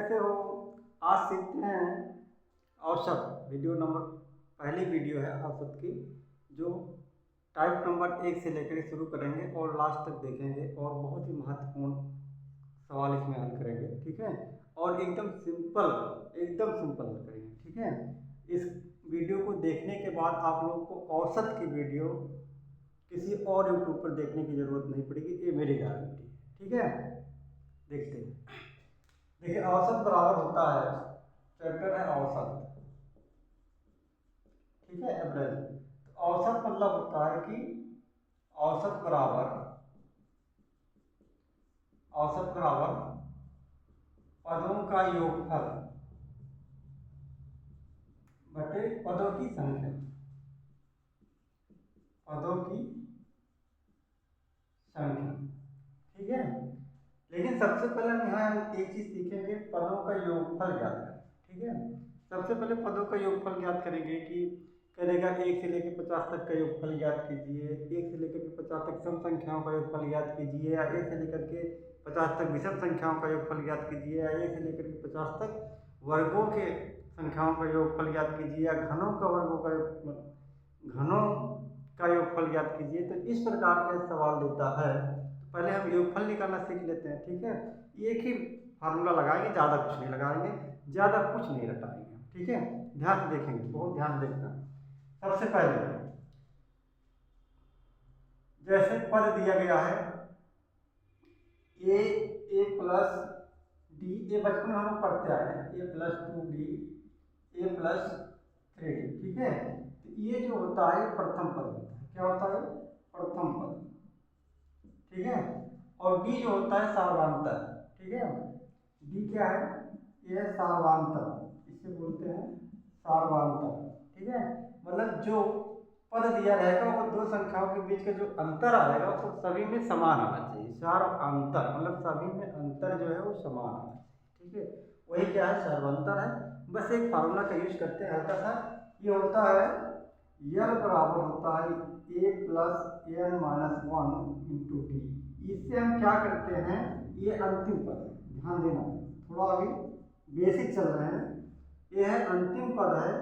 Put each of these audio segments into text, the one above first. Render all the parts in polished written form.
कैसे हो? आज सीखते हैं औसत। वीडियो नंबर पहली वीडियो है औसत की, जो टाइप नंबर 1 से लेकर शुरू करेंगे और लास्ट तक देखेंगे और बहुत ही महत्वपूर्ण सवाल इसमें हल करेंगे, ठीक है। और एकदम सिंपल हल करेंगे, ठीक है। इस वीडियो को देखने के बाद आप लोग को औसत की वीडियो किसी और यूट्यूब पर देखने की जरूरत नहीं पड़ेगी, ये मेरी गारंटी है, ठीक है। देखते हैं। देखिए, औसत बराबर होता है, चैप्टर है औसत, ठीक है, एवरेज। तो औसत मतलब होता है कि औसत बराबर पदों का योगफल बटे पदों की संख्या। ठीक है। लेकिन सबसे पहले हम यहाँ एक चीज सीखेंगे, पदों का योगफल ज्ञात करें, ठीक है। सबसे पहले पदों का योगफल ज्ञात करेंगे कि करेगा 1 से लेकर 50 तक का योगफल ज्ञात कीजिए, 1 से लेकर 50 तक सम संख्याओं का योगफल ज्ञात कीजिए, या 1 से लेकर के 50 तक विषम संख्याओं का योगफल ज्ञात कीजिए, या 1 से लेकर के 50 तक वर्गों के संख्याओं का योगफल ज्ञात कीजिए, या घनों का योगफल ज्ञात कीजिए। तो इस प्रकार के सवाल देता है, तो पहले हम योगफल निकालना सीख लेते हैं, ठीक है। एक ही फार्मूला लगाएंगे, ज़्यादा कुछ नहीं लगाएंगे, ज़्यादा कुछ नहीं रटाएंगे, ठीक है। ध्यान से देखेंगे, बहुत ध्यान से देखना। सबसे पहले जैसे पद दिया गया है ए प्लस डी, ये बचपन में हम लोग पढ़ते आए हैं, ए प्लस 2d, ए प्लस 3d, ठीक है। तो ये जो होता है प्रथम पद होता है, क्या होता है? प्रथम पद, ठीक है। और डी जो होता है सार्वधातुक, ठीक है। डी क्या है? ये सार्वधातुक, इसे बोलते हैं सार्वधातुक, ठीक है। मतलब जो पद दिया रहेगा वो दो संख्याओं के बीच का जो अंतर आएगा वो सभी में समान आना चाहिए। सार्वधातुक मतलब सभी में अंतर जो है वो समान आना चाहिए, ठीक है। वही क्या है? सार्वधातुक है। बस एक फार्मूला का यूज करते हैं हल्का सा, ये होता है यल बराबर होता है a plus N minus 1 into d. इससे हम क्या करते हैं, ये अंतिम पद है, ध्यान देना, थोड़ा अभी बेसिक चल रहे हैं। ये है अंतिम पद है,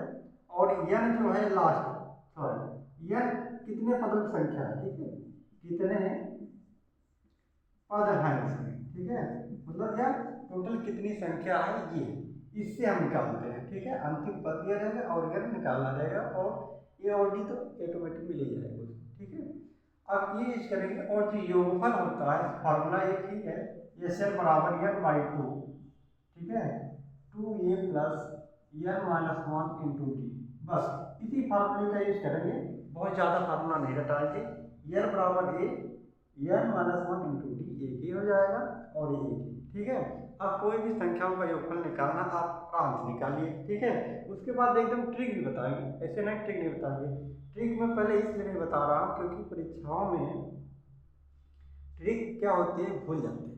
और यन जो है लास्ट, सॉरी, यन कितने पदों की संख्या है, ठीक है, कितने पद हैं इसमें, ठीक है। मतलब यह टोटल कितनी संख्या है, ये इससे हम निकालते हैं, ठीक है। अंतिम पद दिया रहेगा और यन निकालना रहेगा, और ए और डी तो ऑटोमेटिक मिल ही जाएगा, ठीक है। अब ये यूज करेंगे, और जो योगफल होता है फार्मूला एक ही है, एस एल बराबर एन बाई 2, ठीक है, 2a plus N minus 1 into D. बस इसी फार्मूले का यूज करेंगे, बहुत ज़्यादा फार्मूला नहीं रटाएंगे। एन बराबर A N minus 1 into D, एक ही हो जाएगा और ये एक ही, ठीक है। अब कोई भी संख्याओं का योगफल निकालना आप आराम से निकालिए, ठीक है। उसके बाद एकदम ट्रिक भी बताएंगे, ऐसे नहीं ट्रिक नहीं बताएंगे। ट्रिक में पहले इसलिए नहीं बता रहा हूँ क्योंकि परीक्षाओं में ट्रिक क्या होती है भूल जाते हैं,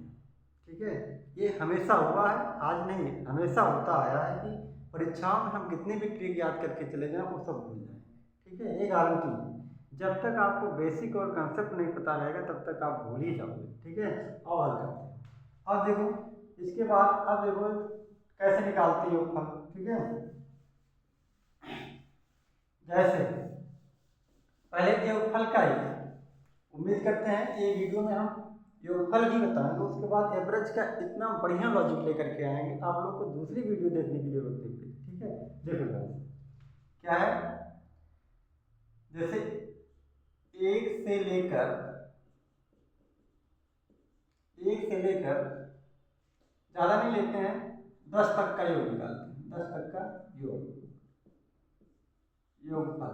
ठीक है। ये हमेशा हुआ है, आज नहीं, हमेशा होता आया है कि परीक्षाओं में हम कितनी भी ट्रिक याद करके चले जाएं वो सब भूल जाएंगे, ठीक है। ये गारंटी है, जब तक आपको बेसिक और कंसेप्ट नहीं पता रहेगा तब तक आप भूल ही जाओगे, ठीक है। और हल करते हैं। अब देखो, इसके बाद अब देखो कैसे निकालते हैं योगफल, ठीक है। जैसे पहले योगफल का ही उम्मीद करते हैं ये वीडियो में हम योगफल ही बताएंगे, उसके बाद एवरेज का इतना बढ़िया लॉजिक लेकर के आएंगे आप लोग को दूसरी वीडियो देखने की जरूरत नहीं पड़ेगी, ठीक है। देखो क्या है, जैसे 1 से लेकर ज्यादा नहीं लेते हैं, 10 तक का योग निकालते हैं, 10 तक का योगफल।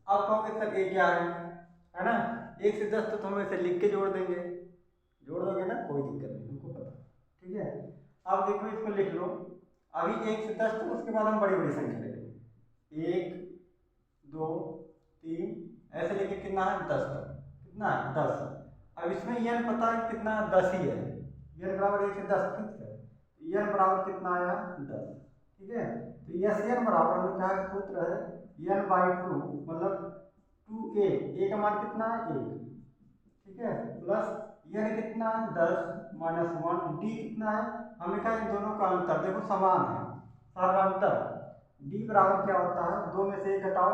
अब कहोगे सर ये क्या है ना, 1 से 10 तो हम ऐसे लिख के जोड़ देंगे, जोड़ दोगे ना, कोई दिक्कत नहीं, हमको पता, ठीक है। अब देखो इसको लिख लो, अभी 1 से 10 तो उसके बाद हम बड़ी बड़ी संख्या लेंगे, 1 2 3 ऐसे लेके कितना है 10 तक, कितना है 10। अब इसमें यन पता है कितना, 10 ही है, यन बराबर 1 से 10 फिक्स है, यन बराबर कितना आया 10, ठीक है। तो यस यन बराबर हमने कहा सूत्र है यन बाई 2 मतलब 2a, a का मान कितना है 1, ठीक है, प्लस यानी कितना है 10 माइनस 1, डी कितना है, हमने कहा इन दोनों का अंतर देखो समान है, सामांतर। डी बराबर क्या होता है, 2 में से 1 घटाओ,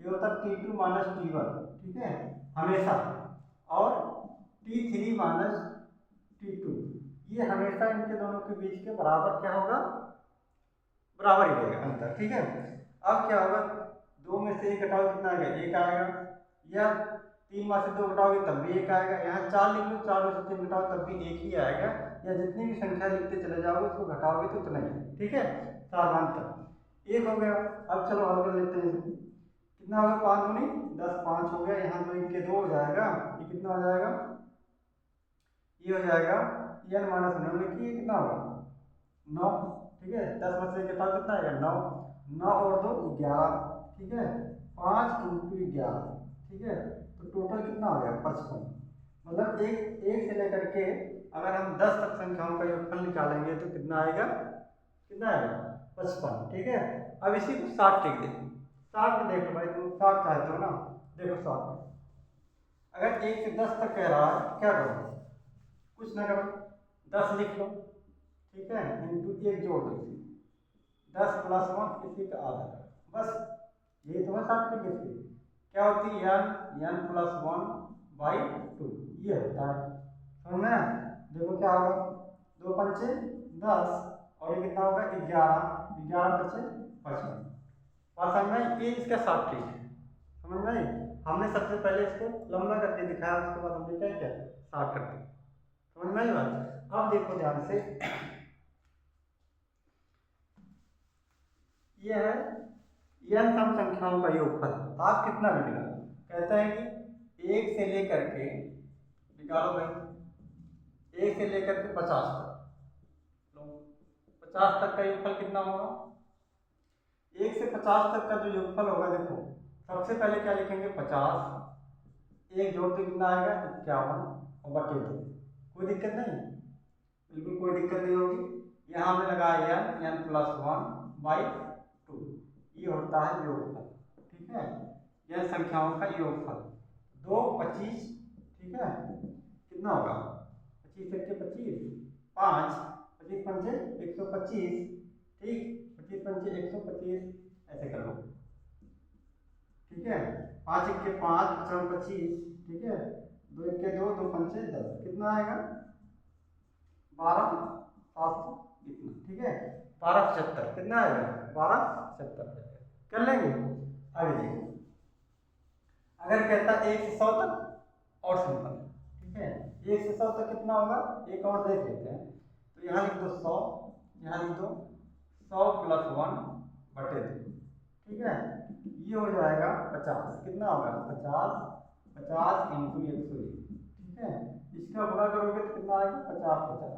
ये होता है T2 माइनस T1, ठीक है हमेशा, और T3 माइनस T2, ये हमेशा इनके दोनों के बीच के बराबर क्या होगा, बराबर ही रहेगा अंतर, ठीक है। अब क्या होगा, 2 में से 1 घटाओ कितना आएगा, 1 आएगा, या 3 में से 2 घटाओगे तब भी 1 आएगा, यहाँ 4 लिख लो, 4 में से 3 घटाओ तब भी 1 ही आएगा, या जितनी भी संख्या लिखते चले जाओगे उसको घटाओगे तो उतना ही, ठीक है सामांतर। 1 हो गया। अब चलो हल कर लेते हैं, कितना होगा 5 दूनी 10, 5 हो गया, यहाँ 2 इनके 2 हो जाएगा, ये कितना हो जाएगा, ये हो जाएगा n माइनस 9 लिखिए, कितना होगा 9, ठीक है। 10 में से घटाओ कितना आएगा 9, 9 और 2 11, ठीक है 5 इंटू 11, ठीक है, तो टोटल कितना हो गया 55। मतलब एक से लेकर के अगर हम 10 तक संख्याओं का योगफल निकालेंगे तो कितना आएगा, कितना आएगा 55, ठीक है। अब इसी को 60 टिक दे, 60 में देखो भाई, तुम 60 चाहते हो ना, देखो 60 अगर 1 से 10 तक कह रहा है क्या करो, कुछ ना करो 10 लिख लो, ठीक है, इंटू 1 जोड़ दो, 10 प्लस 1 इसी का आधा, बस यही तो है 60 की इसकी क्या होती है n प्लस 1 बाई 2, ये होता है, समझ में। देखो क्या होगा, 2 पंचे 10 और ये कितना होगा 11, 11 बचे 55, बात समझ में, ये इसका 60 है, समझ में। हमने सबसे पहले इसको लंबा करके दिखाया, उसके बाद हमने क्या किया 60 कर दिया, समझ में आई बात। अब देखो ध्यान से, यह है n सम संख्याओं का योगफल, आप कितना भी निकालो, कहता है कि 1 से लेकर के निकालो भाई, 1 से लेकर के 50 तक, 50 तक का योगफल कितना होगा, 1 से 50 तक का जो योगफल होगा, देखो सबसे पहले क्या लिखेंगे 50, 1 जोड़ के कितना आएगा 51 और बटे 2, कोई दिक्कत नहीं, बिल्कुल कोई दिक्कत नहीं होगी। यहाँ हमने लगाया n प्लस 1 बाई 2, ये होता है योगफल, ठीक है, यह संख्याओं का योगफल। 2 25, ठीक है, कितना होगा 25 एक के 25, 5 25 पंचे 125, ठीक, 25 पंचे 125, ऐसे कर लो, ठीक है, 5 एक के 5 25, ठीक है, 2 एक के 2, 2 पंचे 10, कितना आएगा 12 700 इतना, ठीक है, 1275, कितना आएगा 1275 कर लेंगे। आगे देखो, अगर कहता 1 से 100 तक और सिंपल, ठीक है, 1 से 100 तक कितना होगा, एक और देख लेते हैं, तो यहाँ लिख दो 100, यहाँ लिख दो 100 प्लस 1 बटे 2, ठीक है, ये हो जाएगा 50, कितना होगा 50, 50 इंटू 101, ठीक है, इसका गुणा करोगे तो कितना आएगा 50 50,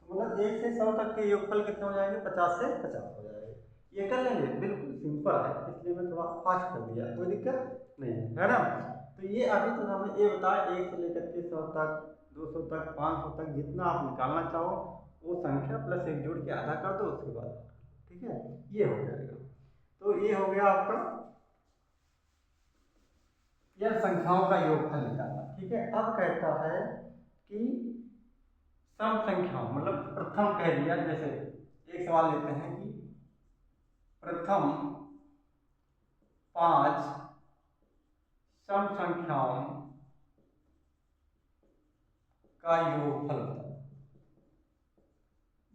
तो मतलब 1 से 100 तक के योगफल कितने हो जाएंगे 50 से 50 हो जाएंगे, ये कर लेंगे, बिल्कुल सिंपल है, इसलिए मैं थोड़ा फास्ट कर दिया, कोई दिक्कत नहीं है ना। तो ये अभी तो हमने ये बताया 1 से लेकर के 100 तक, 200 तक, 500 तक, जितना आप निकालना चाहो वो संख्या प्लस 1 जोड़ के आधा कर दो, उसके बाद, ठीक है, ये हो जाएगा। तो ये हो गया आपका यह संख्याओं का योगफल निकालना, ठीक है। अब कहता है कि सम संख्याओं, मतलब प्रथम कह दिया, जैसे एक सवाल लेते हैं कि प्रथम 5 सम संख्याओं का योगफल बताओ।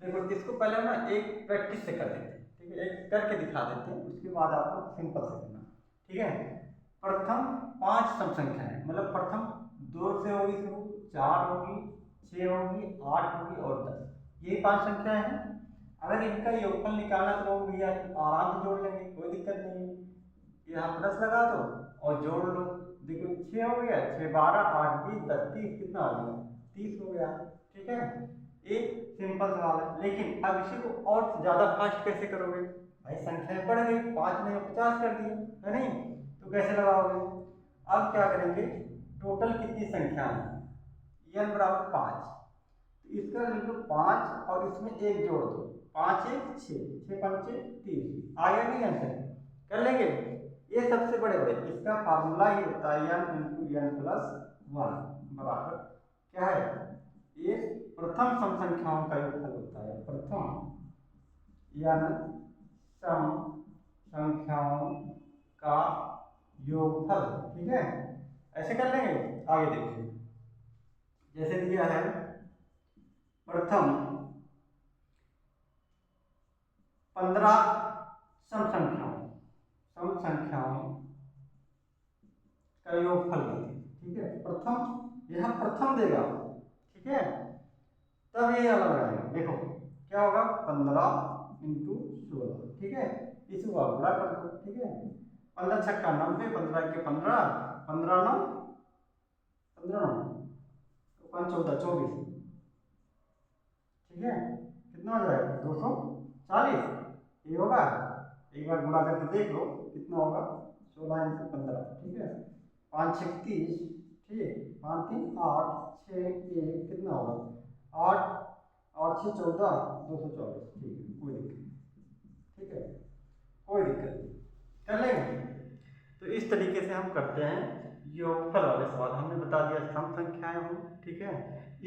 देखो इसको पहले ना एक प्रैक्टिस से कर देते हैं, ठीक है, एक करके दिखा देते हैं, उसके बाद आपको सिंपल से करना, ठीक है। प्रथम 5 सम संख्याएं, मतलब प्रथम 2 से होगी शुरू, 4 होगी, 6 होगी, 8 होगी और 10, यही 5 संख्याएं हैं। अगर इनका योगफल निकालना तो भैया आराम से जोड़ लेंगे, कोई दिक्कत नहीं है, यहाँ प्लस लगा दो और जोड़ लो, देखो 6 हो गया, 6 12 8 20 10 30, कितना आ गया 30 हो गया, ठीक है। एक सिंपल सवाल है, लेकिन अब इसी को और ज़्यादा फास्ट कैसे करोगे भाई, संख्याएं बढ़ गई, 5 नहीं 50 कर दिए, है नहीं, तो कैसे लगाओगे। अब क्या करेंगे, टोटल कितनी संख्या है n बराबर 5, तो इसका लिख लो 5 और इसमें 1 जोड़ दो, 5 1 6, 6 पंचे 30, आया नहीं आंसर, कर लेंगे। ये सबसे बड़े बड़े, इसका फार्मूला ही होता है n इंटू n प्लस 1 बराबर क्या है, ये प्रथम सम संख्याओं का योगफल होता है। प्रथम n सम संख्याओं का योगफल, ठीक है। ऐसे कर लेंगे। आगे देखिए, जैसे दिया है प्रथम 15 सम संख्याओं का योगफल देते, ठीक है। प्रथम, यहाँ प्रथम देगा, ठीक है, तब ये अलग रहेगा। देखो क्या होगा, 15 इंटू 16, ठीक है, इसी को गुणा कर दो, ठीक है। 15 छक्का 90, 15 के 15, 15 9 15 9 5 14 24, ठीक है। कितना हो जाएगा, 240। ये होगा, एक बार गुणा करके देख लो कितना होगा, 16 इंटू 15, ठीक है। 5 6 30, ठीक, 5 3 8 6 1 कितना होगा, 8 8 6 14 224, ठीक है, कोई दिक्कत नहीं, ठीक है, कोई दिक्कत नहीं, कर लेंगे। तो इस तरीके से हम करते हैं योगफल वाले सवाल। हमने बता दिया सम संख्याएं हो, ठीक है।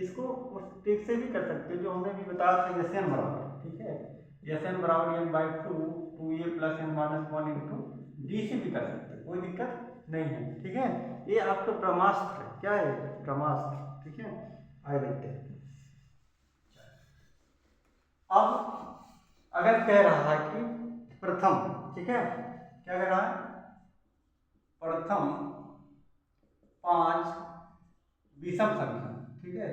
इसको उस ट्रिक से भी कर सकते हैं जो हमने भी बताया था, Sn बराबर, ठीक है, Sn बराबर n/2 2a plus n minus 1 into D से भी कर सकते हैं, कोई दिक्कत नहीं है, ठीक है। ये आपका ब्रह्मास्त्र है, क्या है, ब्रह्मास्त्र, ठीक है। आगे देखते हैं। अब अगर कह रहा है कि प्रथम, ठीक है, क्या कह रहा है, प्रथम 5 विषम संख्या, ठीक है,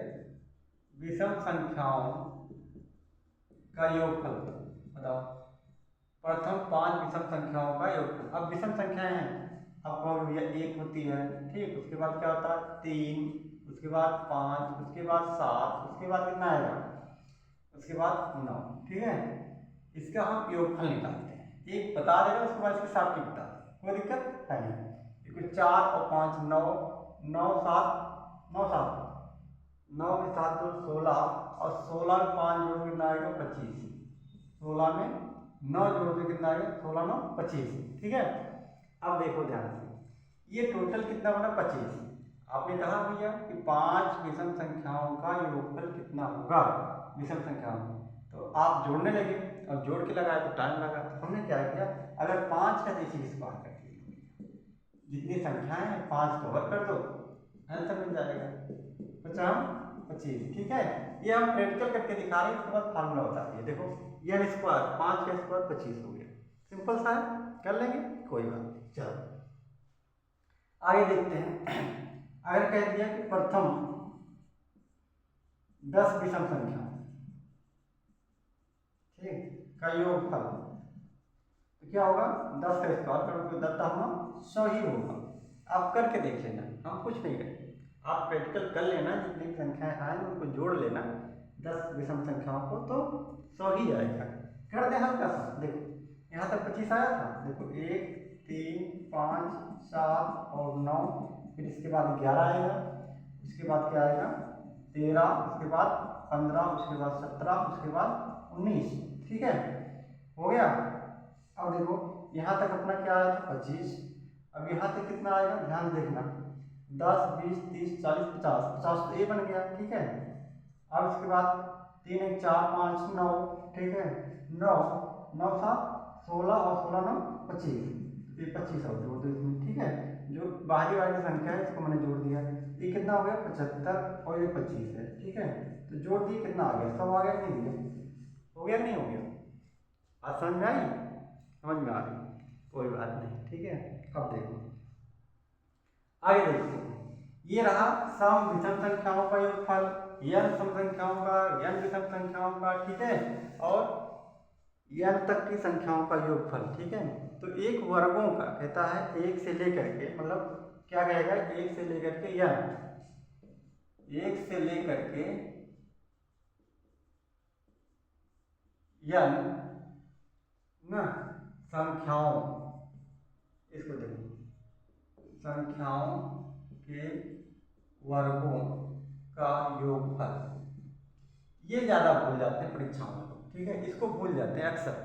विषम संख्याओं का योगफल बताओ। प्रथम 5 विषम संख्याओं का योगफल। अब विषम संख्याएं हैं, अब कहोगे भैया 1 होती है, ठीक, उसके बाद क्या होता है 3, उसके बाद 5, उसके बाद 7, उसके बाद कितना आएगा, उसके बाद 9, ठीक है। इसका हम योगफल निकालते हैं, एक बता देगा उसके बाद इसके साथ बता दें, कोई दिक्कत है नहीं। देखो 4 और 5 9, 9 7 9 7 9 में 7 2 16, और 16 में 5 जोड़ कितना आएगा 25, 16 में 9 जोड़ दो कितना आएगा 16 9 25, ठीक है। अब देखो ध्यान से, ये टोटल कितना बना 25। आपने कहा भैया कि 5 विषम संख्याओं का योगफल कितना होगा, विषम संख्याओं में, तो आप जोड़ने लगे और जोड़ के लगाए तो टाइम लगा। तो हमने क्या किया, अगर 5 है तो इसी स्क्वायर कर दिया, जितनी संख्याएं हैं 5 कवर कर दो, आंसर मिल जाएगा 25, ठीक है। ये हम प्रैक्टिकल करके दिखा रहे हैं, उसके बाद फार्मूला बता दिए। देखो ये स्क्वायर 5 का स्क्वायर 25 हो गया, सिंपल सा है, कर लेंगे, कोई बात नहीं। चलो आगे देखते हैं। अगर कह दिया कि प्रथम 10 विषम संख्या, ठीक, का योगफल, तो क्या होगा, 10 का स्क्वायर करोगे 10 होना 100 ही होगा। आप करके देख लेना, हम कुछ नहीं करेंगे, आप प्रैक्टिकल कर लेना, जितनी भी संख्याएं आएंगी उनको जोड़ लेना 10 विषम संख्याओं को, तो 100 ही आएगा। कर दे हल्का सा, देखो यहाँ तक 25 आया था, देखो 1 3 5 7 और 9, फिर इसके बाद 11 आएगा, उसके बाद क्या आएगा 13, उसके बाद 15, उसके बाद 17, उसके बाद 19, ठीक है, हो गया। अब देखो यहाँ तक अपना क्या आया था 25, अब यहाँ तक कितना आएगा, ध्यान देखना, 10 20 30 40 50, 50 तो ये बन गया, ठीक है। अब इसके बाद 3 1 4 5 9, ठीक है, 9 9 7 16 और 16 9 25, ये 25 और जोड़ दो इसमें, ठीक है। जो बाहरी वाली संख्या है इसको मैंने जोड़ दिया, ये कितना हो गया 75 और ये 25 है, ठीक है। तो जोड़ दिए कितना आ गया, 100 आ गया, नहीं गया, हो गया नहीं हो गया, आज समझ में आई, समझ में आ गई, कोई बात नहीं, ठीक है। अब देखो आगे देखते हैं, ये रहा सम विषम संख्याओं का योगफल, n सम संख्याओं का, n विषम संख्याओं का, ठीक है, और n तक की संख्याओं का योगफल, ठीक है। तो एक वर्गों का कहता है 1 से लेकर के, मतलब क्या कहेगा 1 से लेकर के n, 1 से लेकर के n ना संख्याओं, इसको देखो संख्याओं के वर्गों का योगफल, ये ज्यादा भूल जाते हैं परीक्षाओं में, ठीक है, इसको भूल जाते हैं अक्सर,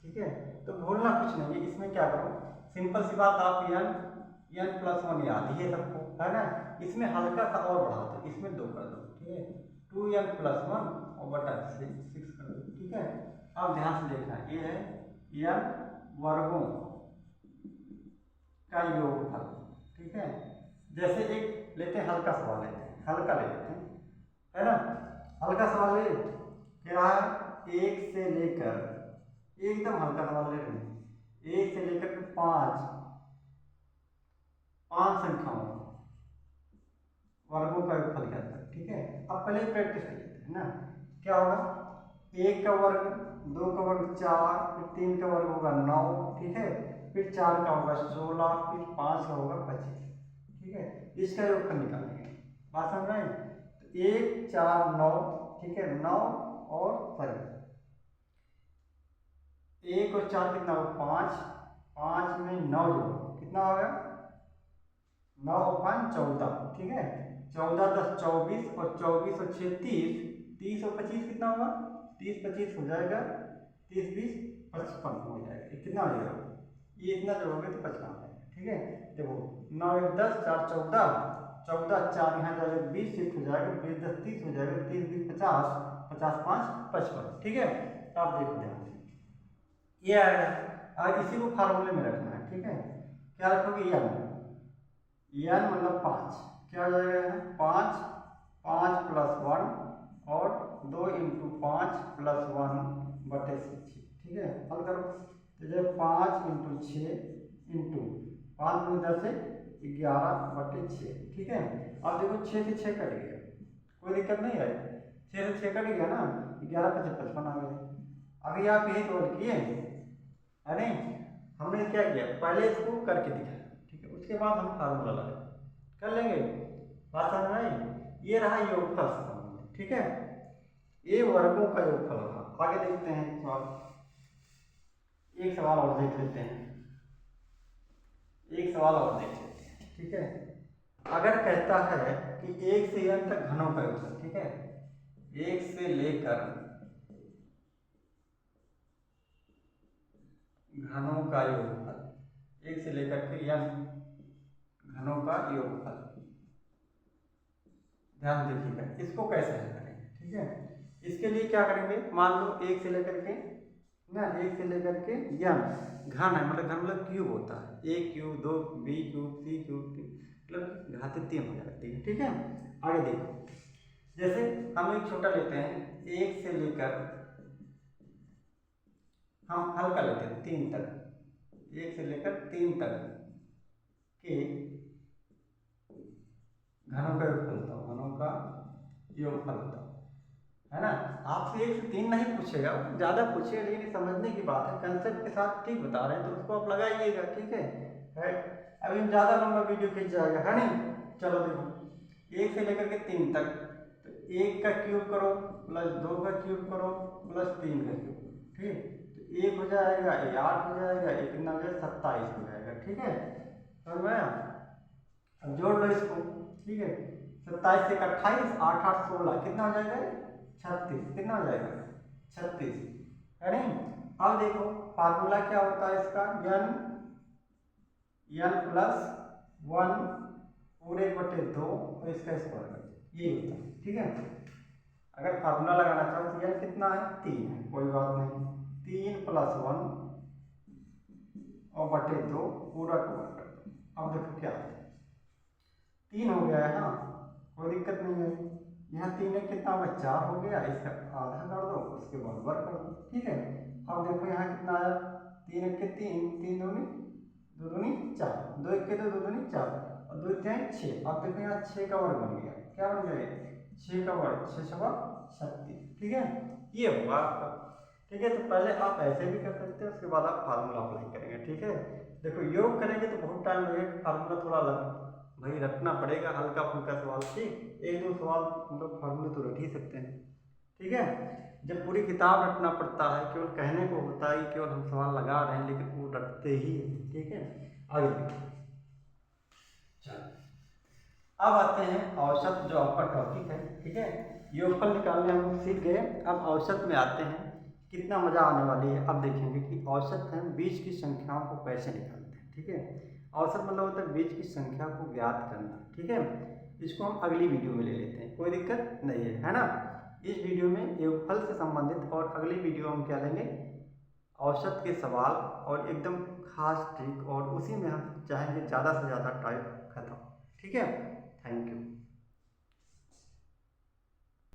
ठीक है। तो भूलना कुछ नहीं है, इसमें क्या करो, सिंपल सी बात, आप n+1 याद ही है सबको, है ना, इसमें हल्का सा और बढ़ा दो, इसमें 2 कर दो, ठीक है, 2n + 1 और बटा 6 कर दो, ठीक है। अब ध्यान से देखना, ये है n वर्गों का योगफल, ठीक है। जैसे एक लेते हैं, हल्का सवाल लेते हैं, हल्का ले लेते हैं, है ना। हल्का सवाल ले क्या है, 1 से लेकर, एकदम हल्का सवाल ले रहे हैं, 1 से लेकर 5 संख्याओं वर्गों का योगफल कहता है, ठीक है। अब पहले प्रैक्टिस कर लेते हैं ना। क्या होगा, 1 का वर्ग, 2 का वर्ग 4, फिर 3 का वर्ग होगा 9, ठीक है, फिर 4 का होगा 16, फिर 5 का होगा 25, ठीक है। इसका योगफल निकालेंगे, बात समझ रहे हैं। तो 1 4 9, ठीक है, 9 और सॉरी 1 और 4 कितना होगा 5, 5 में 9 जोड़ो कितना होगा 9 और 5 14, ठीक है। 14 10 24 और 24 और 6 30, 30 और 25 कितना होगा 30 25 हो जाएगा, 30 20 55 हो जाएगा। ये कितना हो जाएगा, ये इतना जोड़ोगे तो 55 आएगा, ठीक है। देखो 9 1 10 4 14, 14 4 यहाँ जाएगा 20 शिफ्ट हो जाएगा, 20 10 30 हो जाएगा, 30 20 50, 50 5 55, ठीक है। आप देखो ध्यान से ये आएगा। और इसी को फार्मूले में रखना है, ठीक है। क्या रखोगे, n मतलब 5, क्या हो जाएगा 5 5 + 1 और 2 × 5 + 1 बटे 6, ठीक है। हल करो तो जो 5 × 6 × 5 × 10 है 11 बटे 6, ठीक है। अब देखो 6 से 6 कट गया, कोई दिक्कत नहीं है, 6 से 6 कट गया ना, 11 × 5 55 आ गया। अभी आप यही तोड़ किए, अरे हमने क्या किया, पहले इसको करके दिखाया, ठीक है, उसके बाद हम फार्मूला लगाए, कर लेंगे, बात समझ में आई। ये रहा योगफल, ठीक है, ये वर्गों का योगफल होगा। आगे देखते हैं सवाल, एक सवाल और देख लेते हैं, एक सवाल और देख लेते हैं, ठीक है। अगर कहता है कि 1 से n तक घनों का योगफल, ठीक है, 1 से लेकर घनों का योगफल, 1 से लेकर के n घनों का योगफल, ध्यान देखिएगा, इसको कैसे हल करेंगे, ठीक है। इसके लिए क्या करेंगे, मान लो 1 से लेकर के ना, 1 से लेकर के n घन है, मतलब घन मतलब क्यूब होता है, a cube 2 b cube c cube, मतलब घातीय 3 हो जाती है, ठीक है। आगे देखो, जैसे हम एक छोटा लेते हैं, 1 से लेकर हम हल्का लेते हैं 3 तक, 1 से लेकर 3 तक के घनों का योगफल बताओ, घनों का योगफल बताओ, है ना। आपसे 1 से 3 नहीं पूछेगा, ज़्यादा पूछेगा, लेकिन समझने की बात है, कंसेप्ट के साथ ठीक बता रहे हैं तो उसको आप लगाइएगा, ठीक है। अभी ज़्यादा लंबा वीडियो खींच जाएगा, है नहीं। चलो देखो, 1 से लेकर के 3 तक, तो 1 का क्यूब करो प्लस 2 का क्यूब करो प्लस 3 का क्यूब, ठीक, तो 1 हो जाएगा, ये 8 हो जाएगा, ये कितना हो जाएगा 27 हो जाएगा, ठीक है। समझ में आया, अब जोड़ लो इसको, ठीक है। 27 से 28, 8 8 16, कितना हो जाएगा 36, कितना हो जाएगा 36, है नहीं। अब देखो फार्मूला क्या होता है इसका, n + 1 पूरे बटे 2 और इसका स्क्वायर कर दो, ये होता है, ठीक है। अगर फार्मूला लगाना चाहो तो n कितना है 3 है, कोई बात नहीं, 3 + 1 और बटे 2 पूरा का बटा। अब देखो क्या है, 3 हो गया है ना, कोई दिक्कत नहीं है। यहाँ 3 है कितना होगा 4 हो गया, इसका आधा कर दो, उसके बाद वर्ग कर दो, ठीक है। अब देखो यहाँ कितना आया, 3 1 3, 3 दूनी 2 दूनी 4, 2 1 2 2 दूनी 4 और 2 3 6। अब देखो यहाँ 6 का वर्ग बन गया, क्या बन गया 6 का वर्ग, 6 6 36, ठीक है। ये हुआ आपका, ठीक है। तो पहले आप ऐसे भी कर सकते हैं, उसके बाद आप फार्मूला अप्लाई करेंगे, ठीक है। देखो योग करेंगे तो बहुत टाइम लगेगा, फार्मूला थोड़ा अलग भाई रखना पड़ेगा, हल्का फुल्का सवाल, ठीक, 1 2 सवाल मतलब फार्मूले तो रख ही सकते हैं, ठीक है। जब पूरी किताब रखना पड़ता है, केवल कहने को होता है केवल हम सवाल लगा रहे हैं, लेकिन वो रखते ही है, ठीक है। आगे चलो, अब आते हैं औसत, जो आपका टॉपिक है, ठीक है। योगफल निकालने हम सीख गए, अब औसत में आते हैं, कितना मजा आने वाली है। अब देखेंगे कि औसत है बीच की संख्याओं को कैसे निकालते हैं, ठीक है। औसत मतलब होता है बीच की संख्या को ज्ञात करना, ठीक है। इसको हम अगली वीडियो में ले लेते हैं, कोई दिक्कत नहीं है ना। इस वीडियो में योगफल से संबंधित और अगली वीडियो हम क्या लेंगे, औसत के सवाल और एकदम खास ट्रिक, और उसी में हम चाहेंगे ज़्यादा से ज़्यादा टाइम खत्म। ठीक है, थैंक यू।